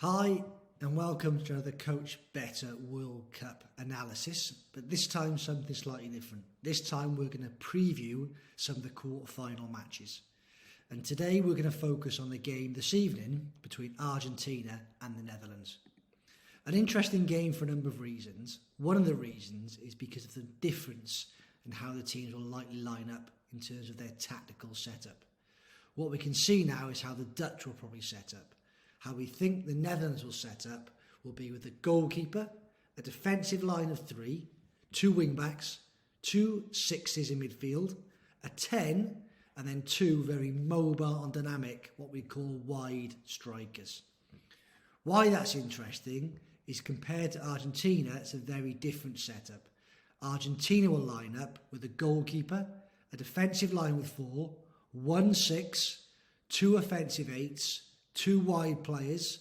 Hi and welcome to another Coachbetter World Cup analysis, but this time something slightly different. This time we're going to preview some of the quarterfinal matches. And today we're going to focus on the game this evening between Argentina and the Netherlands. An interesting game for a number of reasons. One of the reasons is because of the difference in how the teams will likely line up in terms of their tactical setup. What we can see now is how the Dutch will probably set up. How we think the Netherlands will set up will be with a goalkeeper, a defensive line of 3, 2 wing-backs, 2 6s in midfield, a 10, and then 2 very mobile and dynamic, what we call wide strikers. Why that's interesting is compared to Argentina, it's a very different setup. Argentina will line up with a goalkeeper, a defensive line with 4, 1 6, 2 offensive 8s, 2 wide players,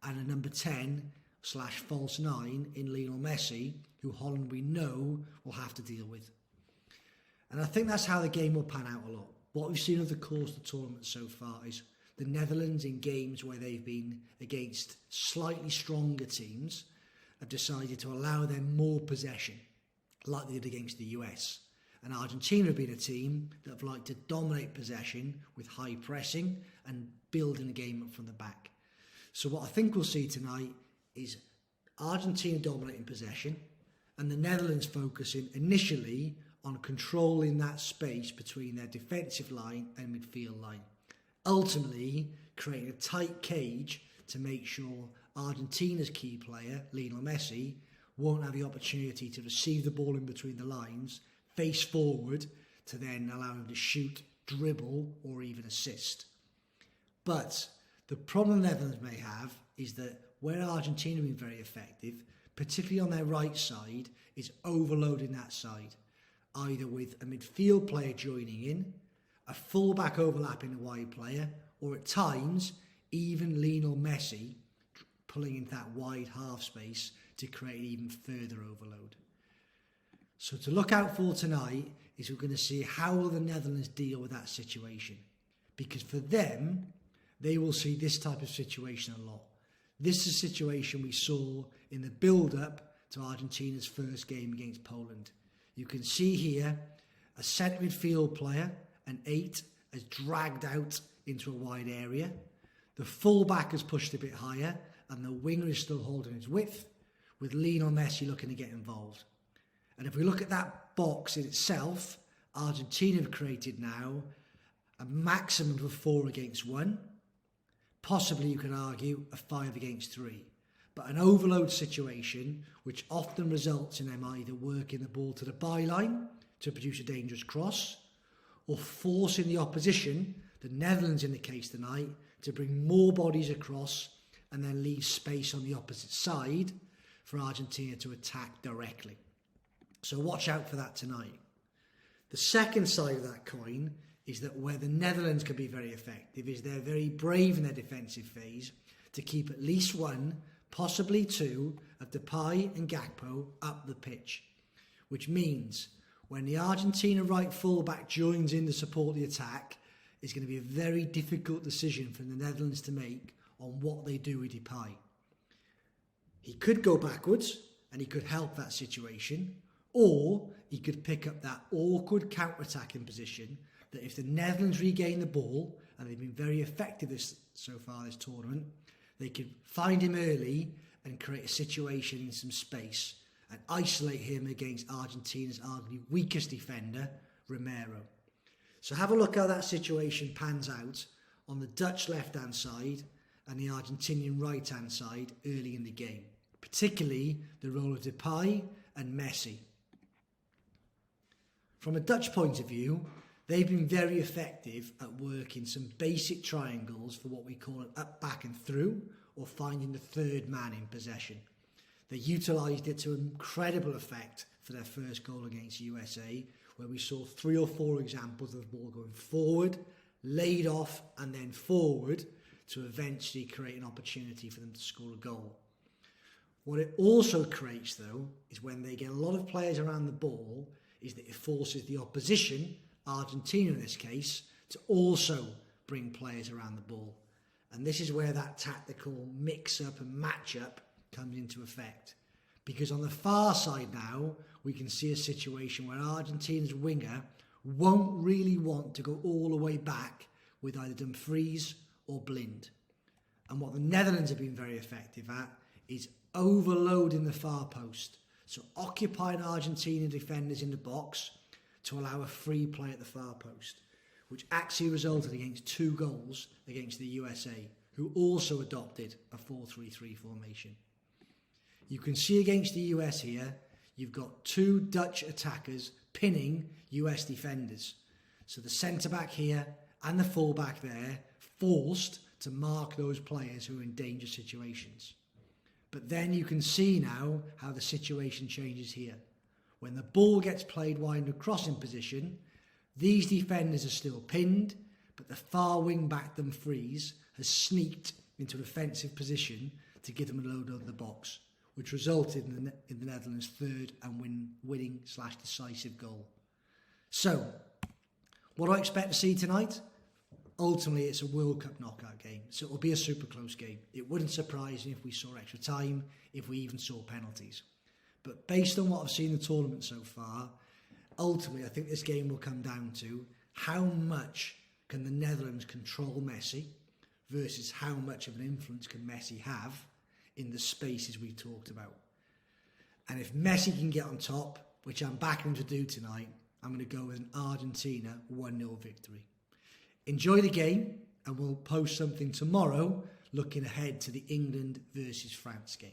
and a number 10/false 9 in Lionel Messi, who Holland we know will have to deal with. And I think that's how the game will pan out a lot. What we've seen over the course of the tournament so far is the Netherlands in games where they've been against slightly stronger teams have decided to allow them more possession, like they did against the US. And Argentina have been a team that have liked to dominate possession with high pressing and building the game up from the back. So what I think we'll see tonight is Argentina dominating possession and the Netherlands focusing initially on controlling that space between their defensive line and midfield line. Ultimately, creating a tight cage to make sure Argentina's key player, Lionel Messi, won't have the opportunity to receive the ball in between the lines, face forward to then allow him to shoot, dribble or even assist. But the problem the Netherlands may have is that where Argentina have been very effective, particularly on their right side, is overloading that side, either with a midfield player joining in, a fullback overlapping a wide player, or at times even Lionel Messi pulling into that wide half space to create even further overload. So to look out for tonight is we're going to see how will the Netherlands deal with that situation. Because for them, they will see this type of situation a lot. This is a situation we saw in the build-up to Argentina's first game against Poland. You can see here a centre midfield player, an 8, has dragged out into a wide area. The full-back has pushed a bit higher and the winger is still holding his width, with Lionel Messi looking to get involved. And if we look at that box in itself, Argentina have created now a maximum of 4 against 1. Possibly, you can argue, a 5 against 3. But an overload situation, which often results in them either working the ball to the byline to produce a dangerous cross, or forcing the opposition, the Netherlands in the case tonight, to bring more bodies across and then leave space on the opposite side for Argentina to attack directly. So watch out for that tonight. The second side of that coin is that where the Netherlands can be very effective is they're very brave in their defensive phase to keep at least 1, possibly 2, of Depay and Gakpo up the pitch. Which means when the Argentina right fullback joins in to support the attack, it's going to be a very difficult decision for the Netherlands to make on what they do with Depay. He could go backwards and he could help that situation, or he could pick up that awkward counter-attacking position that if the Netherlands regain the ball, and they've been very effective so far this tournament, they could find him early and create a situation in some space and isolate him against Argentina's arguably weakest defender, Romero. So have a look how that situation pans out on the Dutch left-hand side and the Argentinian right-hand side early in the game, particularly the role of Depay and Messi. From a Dutch point of view, they've been very effective at working some basic triangles for what we call an up, back and through, or finding the third man in possession. They utilised it to incredible effect for their first goal against USA, where we saw 3 or 4 examples of the ball going forward, laid off and then forward to eventually create an opportunity for them to score a goal. What it also creates though is when they get a lot of players around the ball is that it forces the opposition, Argentina in this case, to also bring players around the ball. And this is where that tactical mix-up and match-up comes into effect. Because on the far side now, we can see a situation where Argentina's winger won't really want to go all the way back with either Dumfries or Blind. And what the Netherlands have been very effective at is overloading the far post. So occupying Argentina defenders in the box to allow a free play at the far post, which actually resulted against 2 goals against the USA, who also adopted a 4-3-3 formation. You can see against the US here, you've got 2 Dutch attackers pinning US defenders. So the centre-back here and the full-back there forced to mark those players who are in danger situations. But then you can see now how the situation changes here. When the ball gets played wide in a crossing position, these defenders are still pinned, but the far wing-back Dumfries has sneaked into an offensive position to give them a load over the box, which resulted in the Netherlands' third and winning/decisive goal. So, what do I expect to see tonight? Ultimately, it's a World Cup knockout game, so it'll be a super close game. It wouldn't surprise me if we saw extra time, if we even saw penalties. But based on what I've seen in the tournament so far, ultimately, I think this game will come down to how much can the Netherlands control Messi versus how much of an influence can Messi have in the spaces we talked about. And if Messi can get on top, which I'm backing him to do tonight, I'm going to go with an Argentina 1-0 victory. Enjoy the game, and we'll post something tomorrow looking ahead to the England versus France game.